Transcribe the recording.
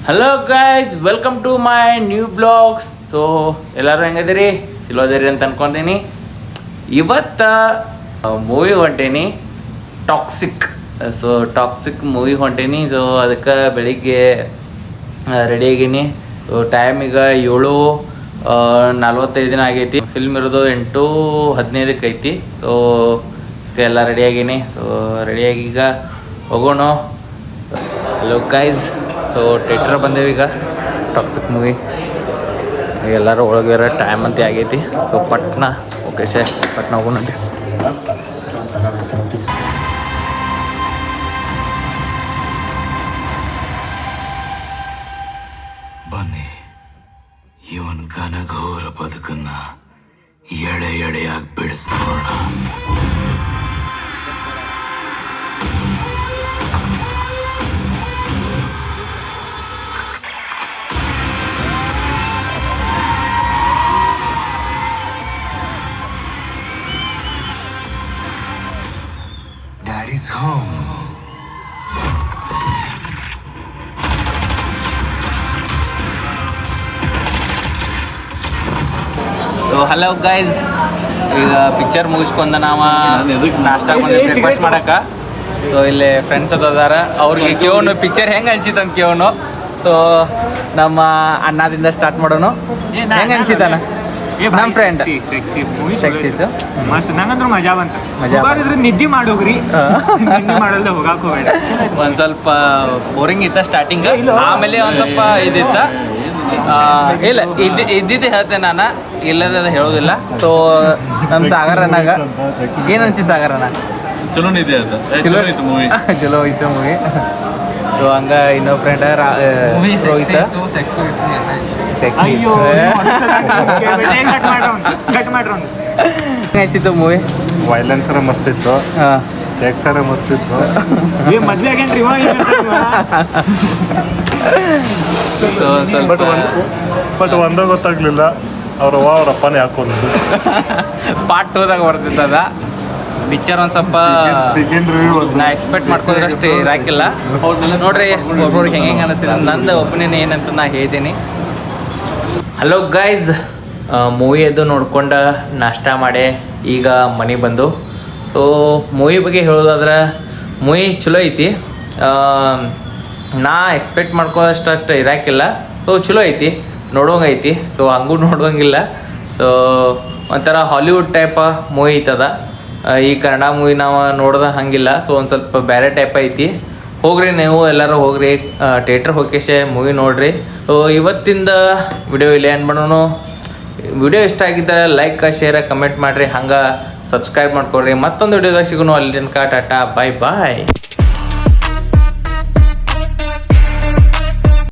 Hello guys, welcome to my new blogs. So ಎಲ್ಲರೂ ಹೆಂಗದಿರಿ? ಚಲೋ ಅದಿರಿ ಅಂತ ಅನ್ಕೊಂತೀನಿ. ಇವತ್ತು ಮೂವಿ ಹೊಂಟೇನಿ, ಟಾಕ್ಸಿಕ್. ಸೊ ಟಾಕ್ಸಿಕ್ ಮೂವಿ ಹೊಂಟೇನಿ. ಸೊ ಅದಕ್ಕೆ ಬೆಳಿಗ್ಗೆ ರೆಡಿ ಆಗೀನಿ. ಸೊ ಟೈಮ್ ಈಗ 7:45 ಆಗೈತಿ. ಫಿಲ್ಮ್ ಇರೋದು 8:15 ಐತಿ. ಸೊ ಎಲ್ಲ ರೆಡಿ ಆಗೀನಿ. ಸೊ ರೆಡಿಯಾಗಿ ಈಗ ಹೋಗೋಣ. ಹಲೋ ಗೈಸ್, ಸೊ ಥಿಯೇಟರ್ ಬಂದೇವಿ ಈಗ, ಟಾಕ್ಸಿಕ್ ಮೂವಿ. ಎಲ್ಲರೂ ಒಳಗಿರೋ ಟೈಮ್ ಅಂತ ಆಗೈತಿ. ಸೊ ಪಟ್ನ ಓಕೆ ಸರ್, ಪಟ್ನ ಹೋಗೋಣ. ಬನ್ನಿ, ಇವನ್ ಘನಘೋರ ಬದುಕನ್ನ ಎಡೆ ಎಡೆಯಾಗಿ ಬಿಡಿಸ್ತಾವಣ. Daddy's home. So hello guys, ಈಗ ಪಿಕ್ಚರ್ ಮುಗಿಸ್ಕೊಂಡ ನಾವು ನಾಷ್ಟ ಬ್ರೇಕ್ಫಾಸ್ಟ್ ಮಾಡಕ್ಕೆ. ಸೊ ಇಲ್ಲಿ ಫ್ರೆಂಡ್ಸ್ ಅದಾರ, ಅವ್ರಿಗೆ ಕೇವನು ಪಿಕ್ಚರ್ ಹೆಂಗೆ ಅನ್ಸಿತ್ತು ಅಂತ ಕೇವನು. ಸೊ ನಮ್ಮ ಅಣ್ಣದಿಂದ ಸ್ಟಾರ್ಟ್ ಮಾಡೋಣ. ಹೆಂಗೆ ಅನ್ಸಿತಾನ ನಮ್ಮ ಫ್ರೆಂಡ್? ಮಸ್ತ್, ನಂಗಂದ್ರೂ ಮಜಾ ಬಂತು. ನಿದ್ದೆ ಮಾಡೋಗ್ರಿ, ನಿದ್ದೆ ಮಾಡಲ್ದ ಹೋಗಾಕ ಹೋಗಬೇಡ. ಒಂದು ಸ್ವಲ್ಪ ಬೋರಿಂಗ್ ಇತ್ತ ಸ್ಟಾರ್ಟಿಂಗ್, ಆಮೇಲೆ ಒಂದು ಸ್ವಲ್ಪ ಇದಿತ್ತ. ಇಲ್ಲ ಇದ್ದಿದ್ದು ಹೇಳ್ತೇನೆ ನಾನು, ಇಲ್ಲದ ಹೇಳೋದಿಲ್ಲ. ಸೊ ನಮ್ಮ ಸಾಗರನಾಗ ಏನು ಅನ್ಸಿ? ಸಾಗರನ ಚಲೋ ಇದೆ, ಚಲೋ ಐತೆ ಮೂವಿ. ಸೊ ಹಂಗ ಇನ್ನೊಬ್ಬ ಫ್ರೆಂಡ್ ಅನ್ಸಿತ್ತು ಮೂವಿ. ವೈಲೆನ್ಸ್ ಮಸ್ತ್ ಇತ್ತು, ಸೆಕ್ಸ್ ಮಸ್ತ್ ಇತ್ತು. ಮದ್ವೆ ಆಗೇನ್ರಿ ಬಟ್ ಒಂದ ಗೊತ್ತಾಗ್ಲಿಲ್ಲ, ಅವ್ರ ಅಪ್ಪನೇ ಹಾಕೊಂಡು ಪಾರ್ಟ್ 2ದಾಗ ಬರ್ತಿತ್ತದ ಪಿಕ್ಚರ್. ಒಂದು ಸ್ವಲ್ಪ ನಾ ಎಕ್ಸ್ಪೆಕ್ಟ್ ಮಾಡ್ಕೋದ್ರೆ ಅಷ್ಟೇ ಇರಾಕಿಲ್ಲ. ನೋಡ್ರಿ ಒಬ್ಬೊಬ್ರಿಗೆ ಹೆಂಗೆ ಅನಿಸ್ತಿದೆ. ನಂದು ಒಪಿನಿಯನ್ ಏನಂತ ನಾ ಹೇಳ್ತೀನಿ. ಹಲೋ ಗೈಸ್, ಮೂವಿ ಅದು ನೋಡ್ಕೊಂಡು ನಾಷ್ಟ ಮಾಡಿ ಈಗ ಮನೆಗೆ ಬಂದು. ಸೊ ಮೂವಿ ಬಗ್ಗೆ ಹೇಳೋದಾದ್ರೆ ಮೂವಿ ಚಲೋ ಐತಿ. ನಾ ಎಕ್ಸ್ಪೆಕ್ಟ್ ಮಾಡ್ಕೋದಷ್ಟು ಇರಾಕಿಲ್ಲ. ಸೊ ಚಲೋ ಐತಿ, ನೋಡೋಂಗೆ ಐತಿ. ಸೊ ಹಂಗೂ ನೋಡುವಂಗಿಲ್ಲ. ಸೊ ಒಂಥರ ಹಾಲಿವುಡ್ ಟೈಪ ಮೂವಿ ಐತದ. ಈ ಕನ್ನಡ ಮೂವಿ ನಾವು ನೋಡ್ದ ಹಂಗಿಲ್ಲ. ಸೊ ಒಂದು ಸ್ವಲ್ಪ ಬೇರೆ ಟೈಪ್ ಐತಿ. ಹೋಗ್ರಿ, ನೀವು ಎಲ್ಲರೂ ಹೋಗ್ರಿ, ಥಿಯೇಟ್ರ್ ಹೋಗಿ ಮೂವಿ ನೋಡ್ರಿ. ಸೊ ಇವತ್ತಿಂದ ವಿಡಿಯೋ ಇಲ್ಲಿ ಏನು ಮಾಡೋಣ. ವಿಡಿಯೋ ಇಷ್ಟ ಆಗಿದ್ದರೆ ಲೈಕ್, ಶೇರ್, ಕಮೆಂಟ್ ಮಾಡಿರಿ. ಹಂಗೆ ಸಬ್ಸ್ಕ್ರೈಬ್ ಮಾಡ್ಕೊಳ್ರಿ. ಮತ್ತೊಂದು ವಿಡಿಯೋದಾಗ ಸಿಗೋಣ. ಅಲ್ಲಿ ತನಕ ಟಾಟಾ, ಬಾಯ್ ಬಾಯ್.